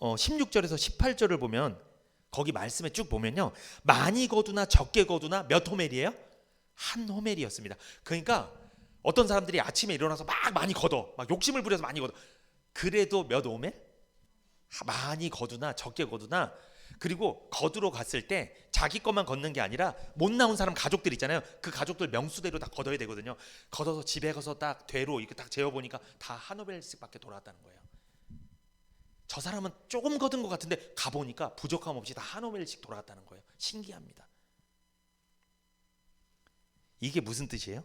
16절에서 18절을 보면 거기 말씀에 쭉 보면요, 많이 거두나 적게 거두나 몇 호멜이에요? 한 호멜이었습니다. 그러니까 어떤 사람들이 아침에 일어나서 막 많이 걷어, 막 욕심을 부려서 많이 걷어. 그래도 몇 호멜? 많이 거두나 적게 거두나. 그리고 거두러 갔을 때 자기 것만 걷는 게 아니라 못 나온 사람 가족들 있잖아요. 그 가족들 명수대로 다 걷어야 되거든요. 걷어서 집에 가서 딱 되로 이렇게 딱 재어보니까 다 한 호멜씩밖에 돌아왔다는 거예요. 저 사람은 조금 거둔 것 같은데 가보니까 부족함 없이 다 한 호멜씩 돌아왔다는 거예요. 신기합니다. 이게 무슨 뜻이에요?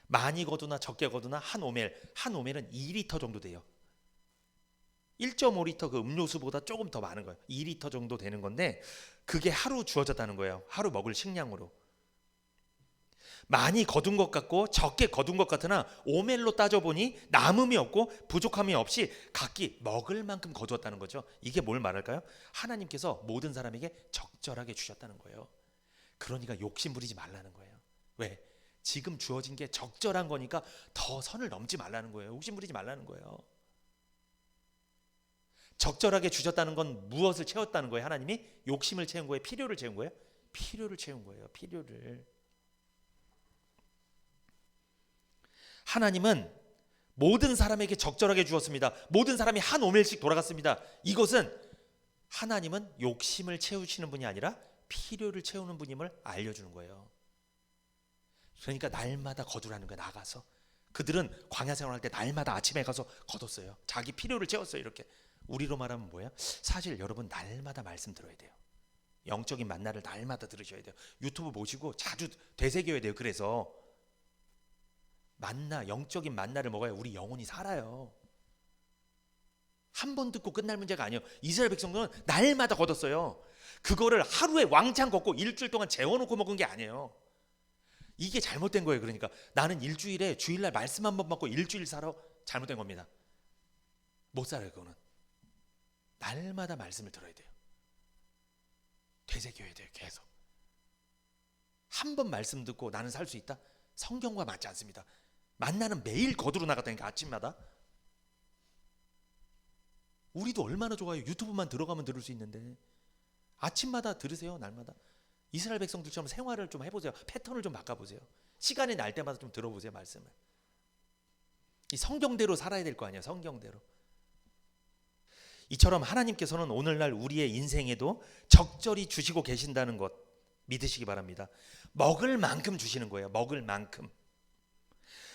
많이 거두나 적게 거두나 한 호멜은 2리터 정도 돼요. 1.5리터 그 음료수보다 조금 더 많은 거예요. 2리터 정도 되는 건데 그게 하루 주어졌다는 거예요. 하루 먹을 식량으로. 많이 거둔 것 같고 적게 거둔 것 같으나 오멜로 따져보니 남음이 없고 부족함이 없이 각기 먹을 만큼 거두었다는 거죠. 이게 뭘 말할까요? 하나님께서 모든 사람에게 적절하게 주셨다는 거예요. 그러니까 욕심 부리지 말라는 거예요. 왜? 지금 주어진 게 적절한 거니까 더 선을 넘지 말라는 거예요. 욕심 부리지 말라는 거예요. 적절하게 주셨다는 건 무엇을 채웠다는 거예요? 하나님이 욕심을 채운 거예요? 필요를 채운 거예요? 필요를 채운 거예요. 필요를. 하나님은 모든 사람에게 적절하게 주었습니다. 모든 사람이 한 오멜씩 돌아갔습니다. 이것은 하나님은 욕심을 채우시는 분이 아니라 필요를 채우는 분임을 알려주는 거예요. 그러니까 날마다 거두라는 거예요. 나가서. 그들은 광야 생활할 때 날마다 아침에 가서 거뒀어요. 자기 필요를 채웠어요. 이렇게. 우리로 말하면 뭐예요? 사실 여러분 날마다 말씀 들어야 돼요. 영적인 만나를 날마다 들으셔야 돼요. 유튜브 보시고 자주 되새겨야 돼요. 그래서 만나, 영적인 만나를 먹어야 우리 영혼이 살아요. 한 번 듣고 끝날 문제가 아니에요. 이스라엘 백성들은 날마다 거뒀어요. 그거를 하루에 왕창 걷고 일주일 동안 재워놓고 먹은 게 아니에요. 이게 잘못된 거예요. 그러니까 나는 일주일에 주일날 말씀 한 번 받고 일주일 살아. 잘못된 겁니다. 못 살아요. 그거는 날마다 말씀을 들어야 돼요. 되새겨야 돼요. 계속. 한 번 말씀 듣고 나는 살 수 있다? 성경과 맞지 않습니다. 만나는 매일 거두러 나갔다니까. 아침마다. 우리도 얼마나 좋아요. 유튜브만 들어가면 들을 수 있는데 아침마다 들으세요. 날마다. 이스라엘 백성들처럼 생활을 좀 해보세요. 패턴을 좀 바꿔보세요. 시간이 날 때마다 좀 들어보세요. 말씀을. 이 성경대로 살아야 될 거 아니에요. 성경대로. 이처럼 하나님께서는 오늘날 우리의 인생에도 적절히 주시고 계신다는 것 믿으시기 바랍니다. 먹을 만큼 주시는 거예요. 먹을 만큼.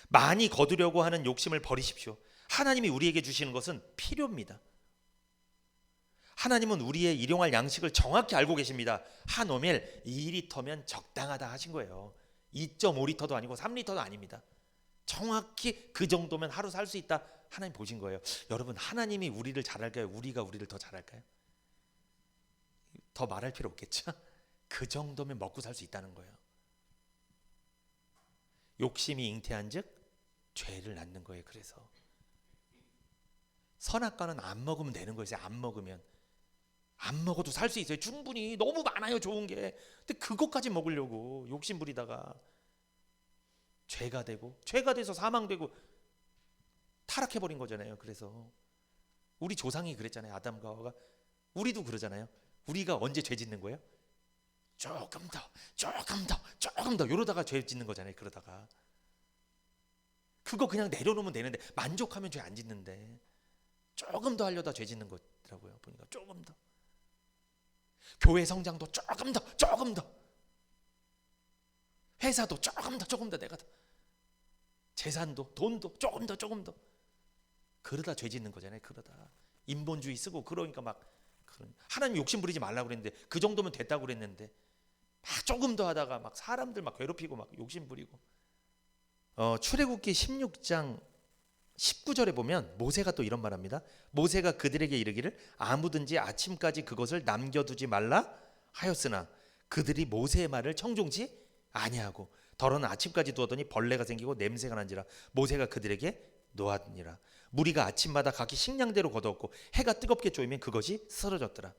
많이 거두려고 하는 욕심을 버리십시오. 하나님이 우리에게 주시는 것은 필요입니다. 하나님은 우리의 일용할 양식을 정확히 알고 계십니다. 한 오멜 2리터면 적당하다 하신 거예요. 2.5리터도 아니고 3리터도 아닙니다. 정확히 그 정도면 하루 살 수 있다 하나님 보신 거예요. 여러분, 하나님이 우리를 잘 알까요? 우리가 우리를 더 잘 알까요? 더 말할 필요 없겠죠? 그 정도면 먹고 살 수 있다는 거예요. 욕심이 잉태한 즉 죄를 낳는 거예요. 그래서 선악과는 안 먹으면 되는 거예요. 안 먹으면. 안 먹어도 살 수 있어요. 충분히. 너무 많아요. 좋은 게. 근데 그것까지 먹으려고 욕심 부리다가 죄가 되고, 죄가 돼서 사망되고 타락해버린 거잖아요. 그래서 우리 조상이 그랬잖아요. 아담과 하와가. 우리도 그러잖아요. 우리가 언제 죄 짓는 거예요? 조금 더 이러다가 죄 짓는 거잖아요. 그러다가 그거 그냥 내려놓으면 되는데, 만족하면 죄 안 짓는데 조금 더 하려다 죄 짓는 거더라고요. 보니까 조금 더. 교회 성장도 조금 더. 회사도 조금 더 내가 더. 재산도, 돈도 조금 더. 그러다 죄 짓는 거잖아요. 그러다 인본주의 쓰고 그러니까 막 하나님 욕심 부리지 말라고 그랬는데 그 정도면 됐다고 그랬는데 막 조금 더 하다가 막 사람들 막 괴롭히고 막 욕심 부리고. 출애굽기 16장 19절에 보면 모세가 또 이런 말합니다. 모세가 그들에게 이르기를 아무든지 아침까지 그것을 남겨두지 말라 하였으나 그들이 모세의 말을 청종치 아니하고 더러는 아침까지 두었더니 벌레가 생기고 냄새가 난지라 모세가 그들에게 놓았니라. 무리가 아침마다 각기 식량대로 거두었고 해가 뜨겁게 쪼이면 그것이 쓰러졌더라.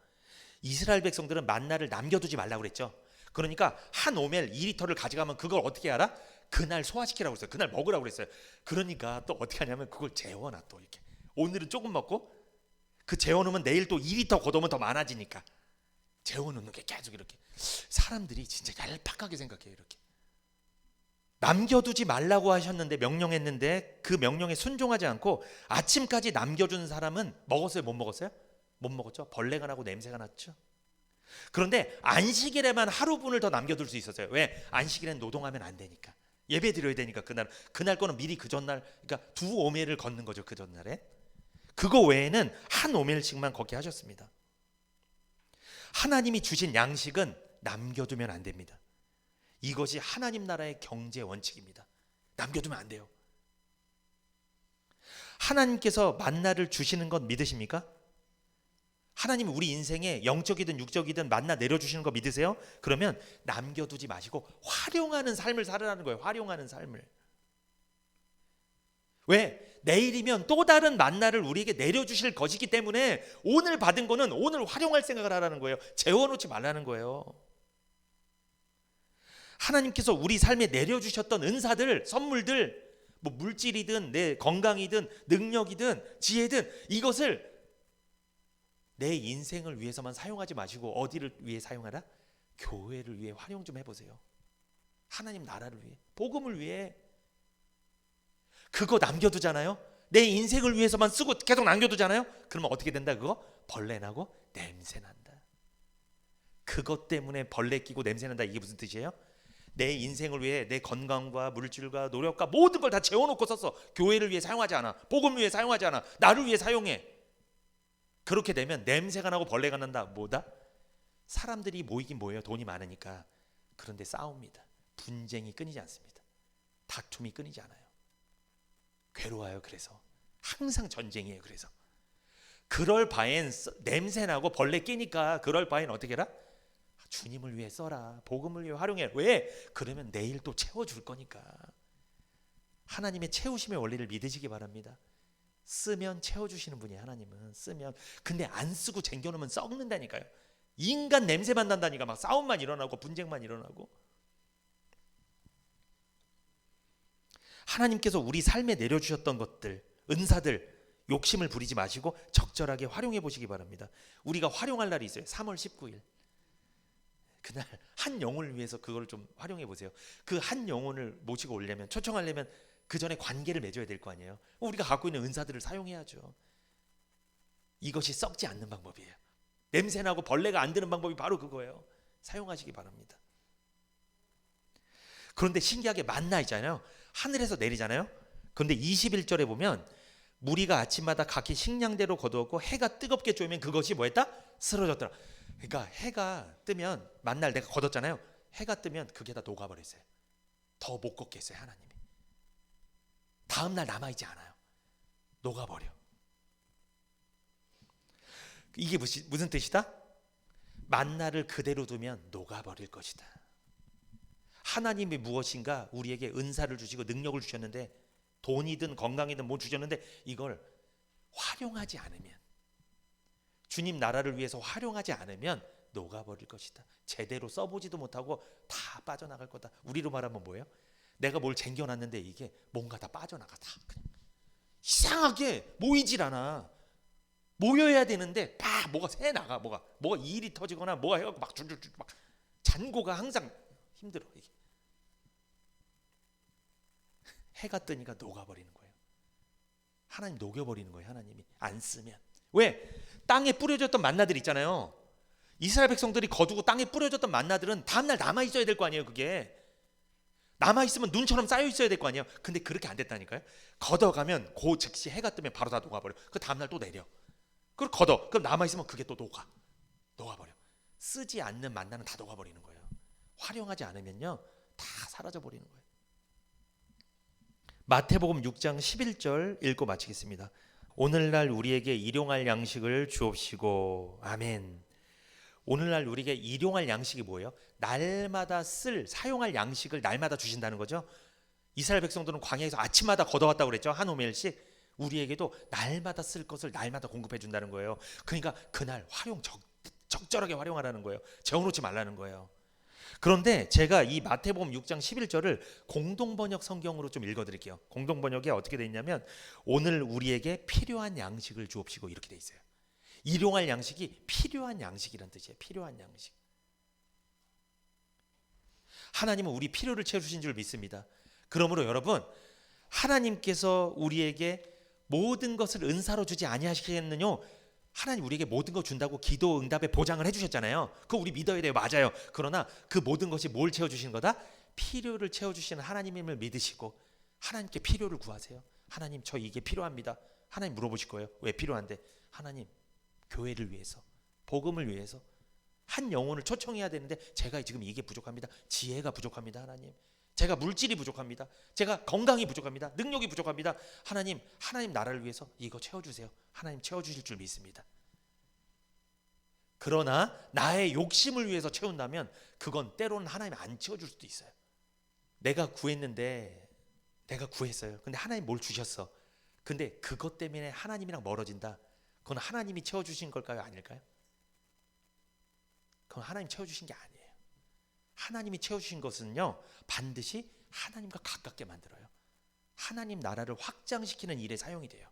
이스라엘 백성들은 만나를 남겨두지 말라고 그랬죠. 그러니까 한 오멜 2리터를 가져가면 그걸 어떻게 알아? 그날 소화시키라고 했어요. 그날 먹으라고 그랬어요. 그러니까 또 어떻게 하냐면 그걸 재워놔. 또 이렇게 오늘은 조금 먹고 그 재워놓으면 내일 또 2리터 거두면 더 많아지니까 재워놓는 게 계속 이렇게. 사람들이 진짜 얄팍하게 생각해요. 이렇게 남겨두지 말라고 하셨는데, 명령했는데 그 명령에 순종하지 않고 아침까지 남겨준 사람은 먹었어요? 못 먹었어요? 못 먹었죠. 벌레가 나고 냄새가 났죠. 그런데 안식일에만 하루분을 더 남겨둘 수 있었어요. 왜? 안식일엔 노동하면 안 되니까. 예배 드려야 되니까. 그날 거는 미리 그 전날, 그러니까 2오멜을 걷는 거죠. 그 전날에. 그거 외에는 한 오멜씩만 걷게 하셨습니다. 하나님이 주신 양식은 남겨두면 안 됩니다. 이것이 하나님 나라의 경제 원칙입니다. 남겨두면 안 돼요. 하나님께서 만나를 주시는 것 믿으십니까? 하나님이 우리 인생에 영적이든 육적이든 만나 내려주시는 거 믿으세요? 그러면 남겨두지 마시고 활용하는 삶을 살으라는 거예요. 활용하는 삶을. 왜? 내일이면 또 다른 만나를 우리에게 내려주실 것이기 때문에 오늘 받은 거는 오늘 활용할 생각을 하라는 거예요. 재워놓지 말라는 거예요. 하나님께서 우리 삶에 내려주셨던 은사들, 선물들, 뭐 물질이든 내 건강이든 능력이든 지혜든 이것을 내 인생을 위해서만 사용하지 마시고 어디를 위해 사용하라? 교회를 위해 활용 좀 해보세요. 하나님 나라를 위해, 복음을 위해. 그거 남겨두잖아요. 내 인생을 위해서만 쓰고 계속 남겨두잖아요. 그러면 어떻게 된다? 그거 벌레 나고 냄새 난다. 그것 때문에 벌레 끼고 냄새 난다. 이게 무슨 뜻이에요? 내 인생을 위해 내 건강과 물질과 노력과 모든 걸 다 재워놓고 썼어. 교회를 위해 사용하지 않아. 복음을 위해 사용하지 않아. 나를 위해 사용해. 그렇게 되면 냄새가 나고 벌레가 난다. 뭐다? 사람들이 모이긴 모여요. 돈이 많으니까. 그런데 싸웁니다. 분쟁이 끊이지 않습니다. 다툼이 끊이지 않아요. 괴로워요. 그래서 항상 전쟁이에요. 그래서 그럴 바엔 냄새나고 벌레 끼니까 그럴 바엔 어떻게 해라? 주님을 위해 써라. 복음을 위해 활용해. 왜? 그러면 내일 또 채워줄 거니까. 하나님의 채우심의 원리를 믿으시기 바랍니다. 쓰면 채워주시는 분이 하나님은. 쓰면. 근데 안 쓰고 쟁겨놓으면 썩는다니까요. 인간 냄새만 난다니까. 막 싸움만 일어나고 분쟁만 일어나고. 하나님께서 우리 삶에 내려주셨던 것들, 은사들, 욕심을 부리지 마시고 적절하게 활용해 보시기 바랍니다. 우리가 활용할 날이 있어요. 3월 19일. 그날 한 영혼을 위해서 그걸 좀 활용해 보세요. 그 한 영혼을 모시고 오려면, 초청하려면 그 전에 관계를 맺어야 될 거 아니에요. 우리가 갖고 있는 은사들을 사용해야죠. 이것이 썩지 않는 방법이에요. 냄새나고 벌레가 안 드는 방법이 바로 그거예요. 사용하시기 바랍니다. 그런데 신기하게 만나 있잖아요. 하늘에서 내리잖아요. 그런데 21절에 보면 무리가 아침마다 각기 식량대로 거두었고 해가 뜨겁게 쬐면 그것이 뭐했다? 쓰러졌더라. 그러니까 해가 뜨면 만날 내가 걷었잖아요. 해가 뜨면 그게 다 녹아버렸어요. 더 못 걷게 했어요. 하나님이. 다음날 남아있지 않아요. 녹아버려. 이게 무슨 뜻이다? 만나를 그대로 두면 녹아버릴 것이다. 하나님이 무엇인가 우리에게 은사를 주시고 능력을 주셨는데, 돈이든 건강이든 뭐 주셨는데 이걸 활용하지 않으면, 주님 나라를 위해서 활용하지 않으면 녹아버릴 것이다. 제대로 써보지도 못하고 다 빠져나갈 거다. 우리로 말하면 뭐예요? 내가 뭘 쟁겨놨는데 이게 뭔가 다 빠져나가. 다 그냥 이상하게 모이질 않아. 모여야 되는데 다 뭐가 새 나가. 뭐가 일이 터지거나 뭐가 해갖고 막 줄줄줄 막 잔고가 항상 힘들어. 이게 해가 뜨니까 녹아버리는 거예요. 하나님 녹여버리는 거예요. 하나님이 안 쓰면. 왜? 땅에 뿌려졌던 만나들 있잖아요. 이스라엘 백성들이 거두고 땅에 뿌려졌던 만나들은 다음날 남아있어야 될 거 아니에요. 그게 남아있으면 눈처럼 쌓여 있어야 될 거 아니에요. 근데 그렇게 안 됐다니까요. 걷어가면 그 즉시 해가 뜨면 바로 다 녹아버려. 그 다음날 또 내려. 그걸 걷어. 그럼 남아있으면 그게 또 녹아버려. 쓰지 않는 만나는 다 녹아버리는 거예요. 활용하지 않으면요 다 사라져버리는 거예요. 마태복음 6장 11절 읽고 마치겠습니다. 오늘날 우리에게 일용할 양식을 주옵시고. 아멘. 오늘날 우리에게 일용할 양식이 뭐예요? 날마다 사용할 양식을 날마다 주신다는 거죠. 이스라엘 백성들은 광야에서 아침마다 걷어왔다고 그랬죠. 한 오멜씩. 우리에게도 날마다 쓸 것을 날마다 공급해 준다는 거예요. 그러니까 그날 적절하게 활용하라는 거예요. 재워놓지 말라는 거예요. 그런데 제가 이 마태복음 6장 11절을 공동번역 성경으로 좀 읽어드릴게요. 공동번역에 어떻게 돼 있냐면 오늘 우리에게 필요한 양식을 주옵시고 이렇게 돼 있어요. 일용할 양식이 필요한 양식이란 뜻이에요. 필요한 양식. 하나님은 우리 필요를 채워주신 줄 믿습니다. 그러므로 여러분, 하나님께서 우리에게 모든 것을 은사로 주지 아니하시겠느냐? 하나님 우리에게 모든 거 준다고 기도 응답의 보장을 해주셨잖아요. 그거 우리 믿어야 돼요. 맞아요. 그러나 그 모든 것이 뭘 채워주시는 거다? 필요를 채워주시는 하나님임을 믿으시고 하나님께 필요를 구하세요. 하나님 저 이게 필요합니다. 하나님 물어보실 거예요. 왜 필요한데? 하나님 교회를 위해서, 복음을 위해서 한 영혼을 초청해야 되는데 제가 지금 이게 부족합니다. 지혜가 부족합니다. 하나님 제가 물질이 부족합니다. 제가 건강이 부족합니다. 능력이 부족합니다. 하나님 나라를 위해서 이거 채워주세요. 하나님 채워주실 줄 믿습니다. 그러나 나의 욕심을 위해서 채운다면 그건 때로는 하나님 안 채워줄 수도 있어요. 내가 구했는데 내가 구했어요. 근데 하나님 뭘 주셨어. 근데 그것 때문에 하나님이랑 멀어진다. 그건 하나님이 채워주신 걸까요? 아닐까요? 그건 하나님 채워주신 게 아니에요. 하나님이 채워주신 것은요 반드시 하나님과 가깝게 만들어요. 하나님 나라를 확장시키는 일에 사용이 돼요.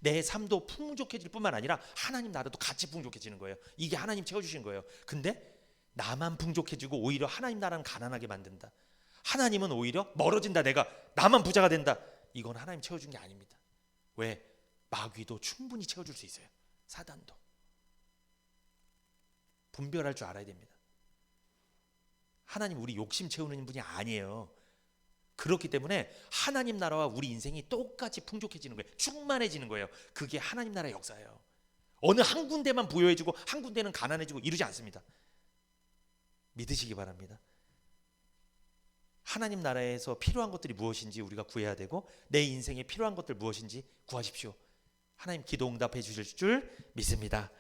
내 삶도 풍족해질 뿐만 아니라 하나님 나라도 같이 풍족해지는 거예요. 이게 하나님 채워주신 거예요. 근데 나만 풍족해지고 오히려 하나님 나라는 가난하게 만든다. 하나님은 오히려 멀어진다. 나만 부자가 된다. 이건 하나님 채워준 게 아닙니다. 왜? 마귀도 충분히 채워줄 수 있어요. 사단도. 분별할 줄 알아야 됩니다. 하나님 우리 욕심 채우는 분이 아니에요. 그렇기 때문에 하나님 나라와 우리 인생이 똑같이 풍족해지는 거예요. 충만해지는 거예요. 그게 하나님 나라의 역사예요. 어느 한 군데만 부여해지고 한 군데는 가난해지고 이러지 않습니다. 믿으시기 바랍니다. 하나님 나라에서 필요한 것들이 무엇인지 우리가 구해야 되고 내 인생에 필요한 것들 무엇인지 구하십시오. 하나님 기도 응답해 주실 줄 믿습니다.